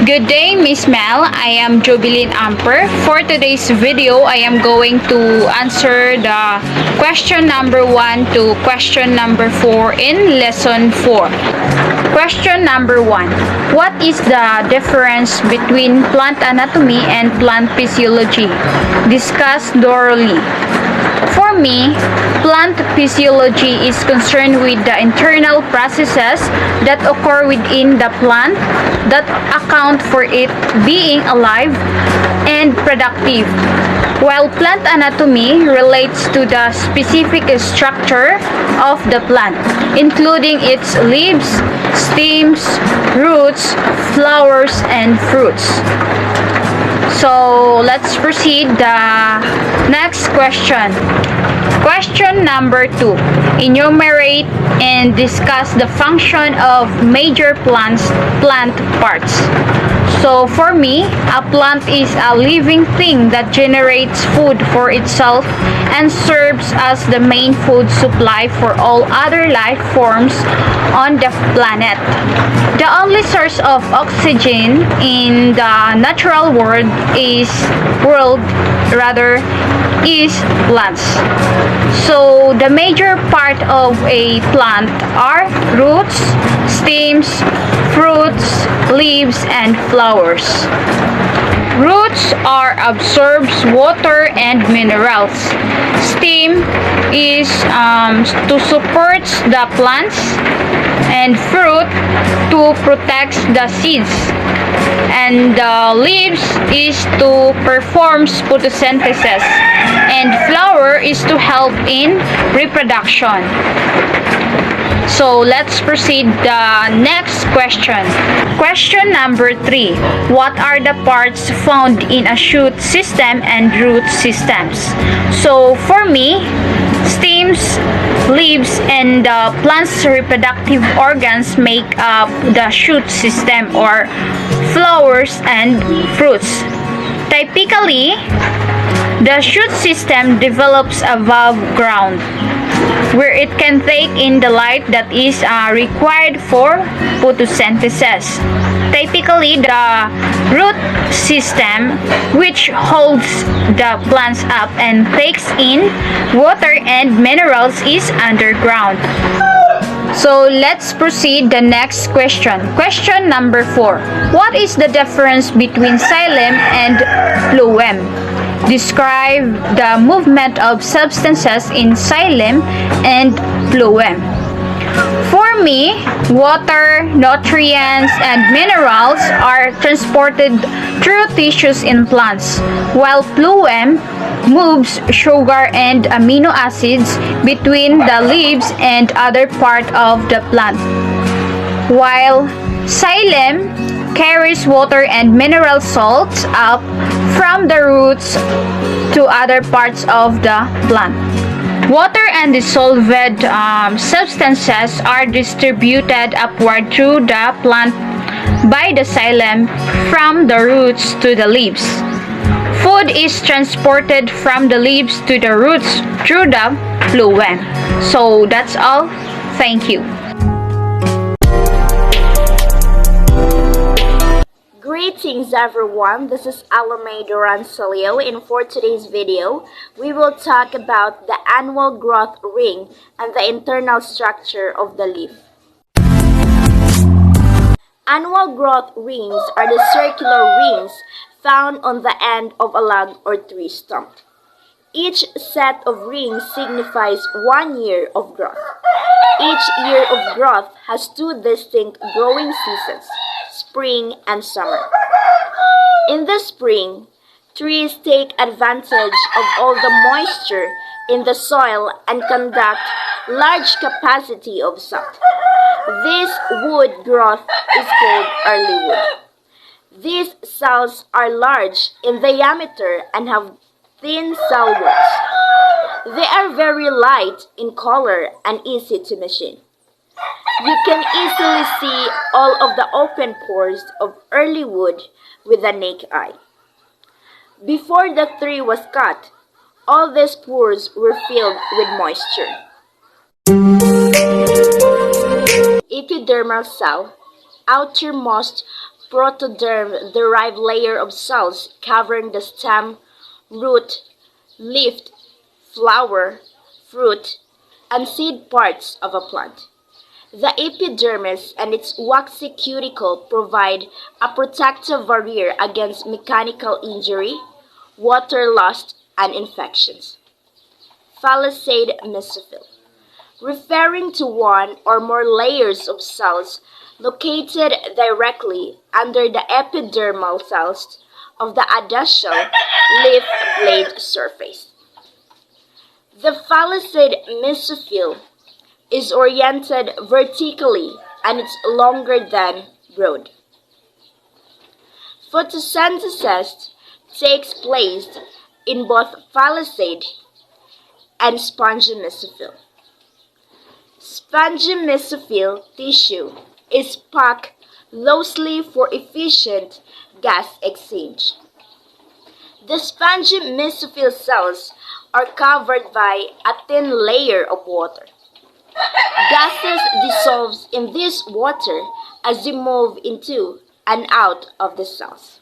Good day, Miss Mel. I am Jobilin Amper. For today's video, I am going to answer the question number 1 to question number 4 in lesson 4. Question number 1. What is the difference between plant anatomy and plant physiology? Discuss thoroughly. For me, plant physiology is concerned with the internal processes that occur within the plant that account for it being alive and productive, while plant anatomy relates to the specific structure of the plant, including its leaves, stems, roots, flowers, and fruits. So let's proceed the next question. Question number 2. Enumerate and discuss the function of major plant parts. So for me, a plant is a living thing that generates food for itself and serves as the main food supply for all other life forms on the planet. The only source of oxygen in the natural world is plants. So the major part of a plant are roots, stems, fruits, leaves, and flowers. Roots absorbs water and minerals. Stem is to support the plants, and fruit to protect the seeds, and the leaves is to perform photosynthesis, and flower is to help in reproduction. So let's proceed the next question. Question number 3. What are the parts found in a shoot system and root systems? So for me, stems, leaves, and the plant's reproductive organs make up the shoot system or flowers and fruits. Typically, the shoot system develops above ground, where it can take in the light that is required for photosynthesis. Typically, the root system, which holds the plants up and takes in water and minerals, is underground. So let's proceed the next question. Question number 4. What is the difference between xylem and phloem? Describe the movement of substances in xylem and phloem. For me, water, nutrients, and minerals are transported through tissues in plants, while phloem moves sugar and amino acids between the leaves and other part of the plant, while xylem carries water and mineral salts up from the roots to other parts of the plant. Water and dissolved substances are distributed upward through the plant by the xylem from the roots to the leaves. Food is transported from the leaves to the roots through the phloem. So that's all. Thank you. Greetings everyone, this is Alameda Ransolio, and for today's video, we will talk about the annual growth ring and the internal structure of the leaf. Annual growth rings are the circular rings found on the end of a log or tree stump. Each set of rings signifies 1 year of growth. Each year of growth has 2 distinct growing seasons, spring and summer. In the spring, trees take advantage of all the moisture in the soil and conduct large capacity of sap. This wood growth is called early wood. These cells are large in diameter and have thin cell walls. They are very light in color and easy to machine. You can easily see all of the open pores of early wood with the naked eye. Before the tree was cut, all these pores were filled with moisture. Epidermal cell, outermost protoderm-derived layer of cells covering the stem, root, leaf, flower, fruit, and seed parts of a plant. The epidermis and its waxy cuticle provide a protective barrier against mechanical injury, water loss, and infections. Palisade mesophyll, referring to one or more layers of cells located directly under the epidermal cells of the adacell leaf blade surface. The palisade mesophyll is oriented vertically and it's longer than broad. Photosynthesis takes place in both palisade and spongy mesophyll. Spongy mesophyll tissue is packed loosely for efficient gas exchange. The spongy mesophyll cells are covered by a thin layer of water. Gases dissolve in this water as they move into and out of the cells.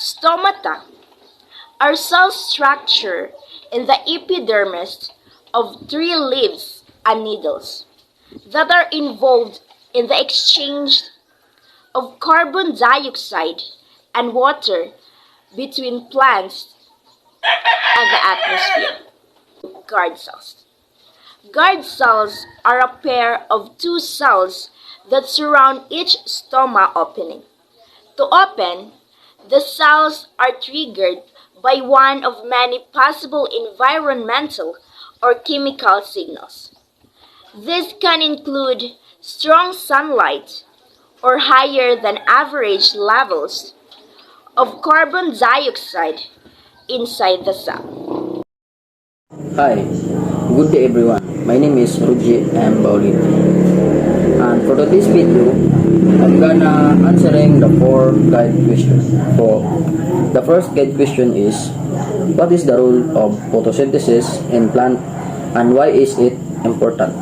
Stomata are cell structure in the epidermis of tree leaves and needles that are involved in the exchange of carbon dioxide and water between plants and the atmosphere. Guard cells. Guard cells are a pair of two cells that surround each stoma opening. To open, the cells are triggered by one of many possible environmental or chemical signals. This can include strong sunlight or higher than average levels of carbon dioxide inside the cell. Hi, good day everyone. My name is Ruji M. Baulin. And for today's video, I'm gonna answering the 4 guide questions. So, the first guide question is, what is the role of photosynthesis in plant and why is it important?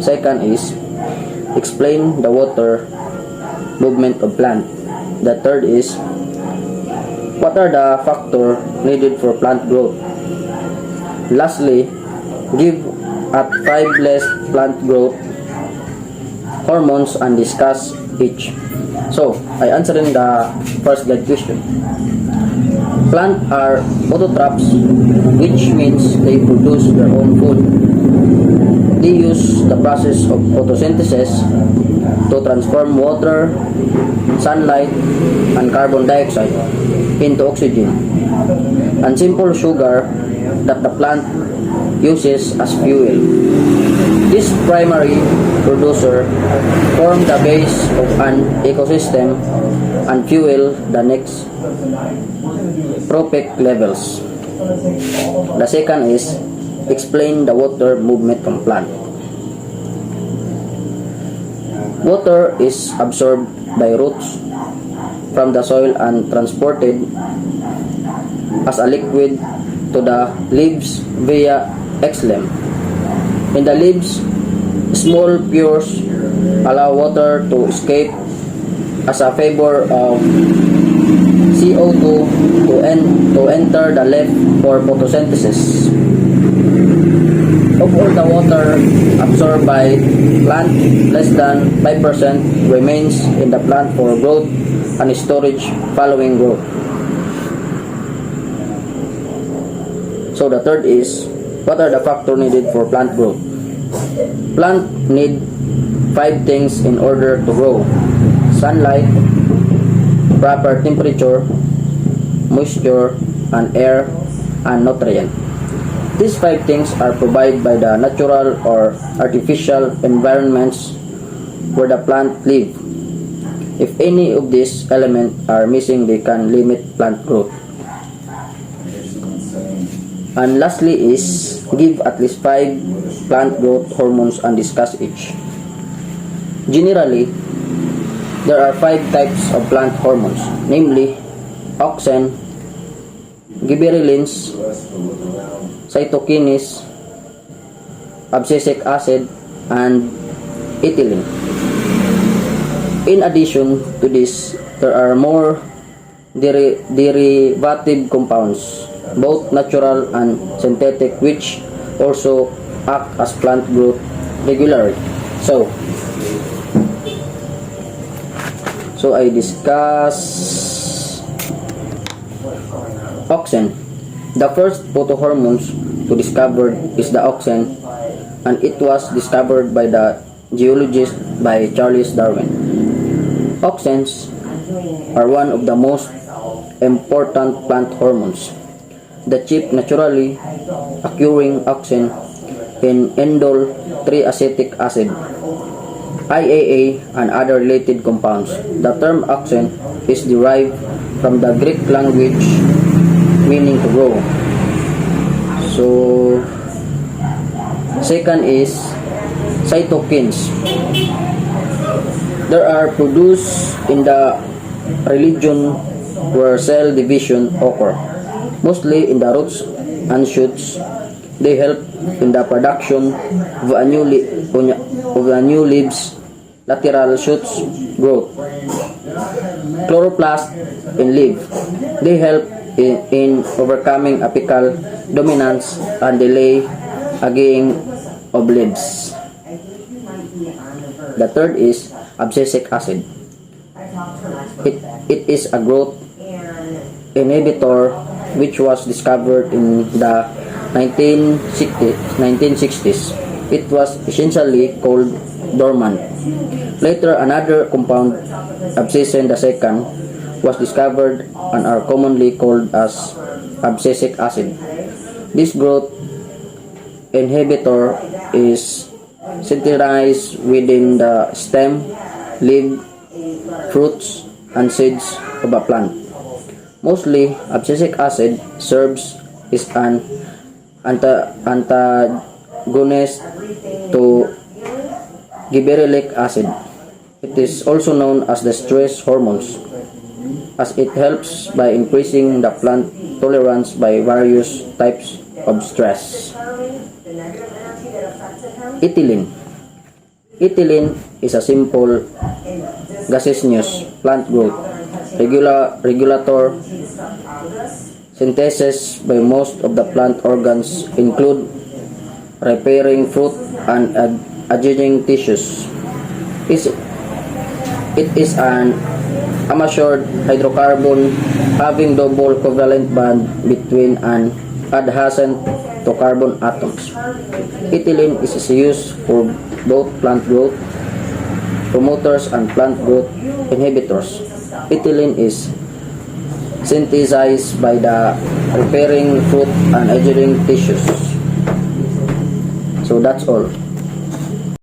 Second is, explain the water movement of plant. The third is, what are the factors needed for plant growth? Lastly, give at 5 less plant growth hormones and discuss each. So, I answering the first guide question. Plants are autotrophs, which means they produce their own food. They use the process of photosynthesis to transform water, sunlight, and carbon dioxide into oxygen and simple sugar that the plant uses as fuel. This primary producer form the base of an ecosystem and fuel the next trophic levels. The second is explain the water movement from plant. Water is absorbed by roots from the soil and transported as a liquid to the leaves via xylem. In the leaves, small pores allow water to escape as a favor of CO2 to enter the leaf for photosynthesis. Of all the water absorbed by plant, less than 5% remains in the plant for growth and storage following growth. So the third is, what are the factors needed for plant growth? Plant need 5 things in order to grow: sunlight, proper temperature, moisture, and air, and nutrient. These 5 things are provided by the natural or artificial environments where the plant live. If any of these elements are missing, they can limit plant growth. And lastly is, give at least 5 plant growth hormones and discuss each. Generally, there are 5 types of plant hormones, namely auxin, gibberellins, cytokines, abscisic acid, and ethylene. In addition to this, there are more derivative compounds, both natural and synthetic, which also act as plant growth regulatory. So I discuss auxin. The first photohormones to discovered is the auxin, and it was discovered by the geologist by Charles Darwin. Auxins are one of the most important plant hormones. The chief naturally occurring auxin in indole 3-acetic acid, IAA, and other related compounds. The term auxin is derived from the Greek language meaning to grow. So, second is cytokines. They are produced in the region where cell division occur, mostly in the roots and shoots. They help in the production of a new leaves, lateral shoots growth. Chloroplast in leaf. They help in overcoming apical dominance and delay aging of leaves. The third is abscisic acid. It is a growth inhibitor which was discovered in the 1960s. It was essentially called dormant. Later, another compound, abscissin II, was discovered and are commonly called as abscisic acid. This growth inhibitor is synthesized within the stem, leaf, fruits, and seeds of a plant. Mostly, abscisic acid serves as an antagonist to gibberellic acid. It is also known as the stress hormones, as it helps by increasing the plant tolerance by various types of stress. Ethylene. Ethylene is a simple gaseous plant growth regulator. Synthesis by most of the plant organs include repairing fruit and aging tissues. It is an unmeasured hydrocarbon having double covalent bond between an adjacent to carbon atoms. Ethylene is used for both plant growth promoters and plant growth inhibitors. Ethylene is synthesized by the repairing fruit and aging tissues. So that's all.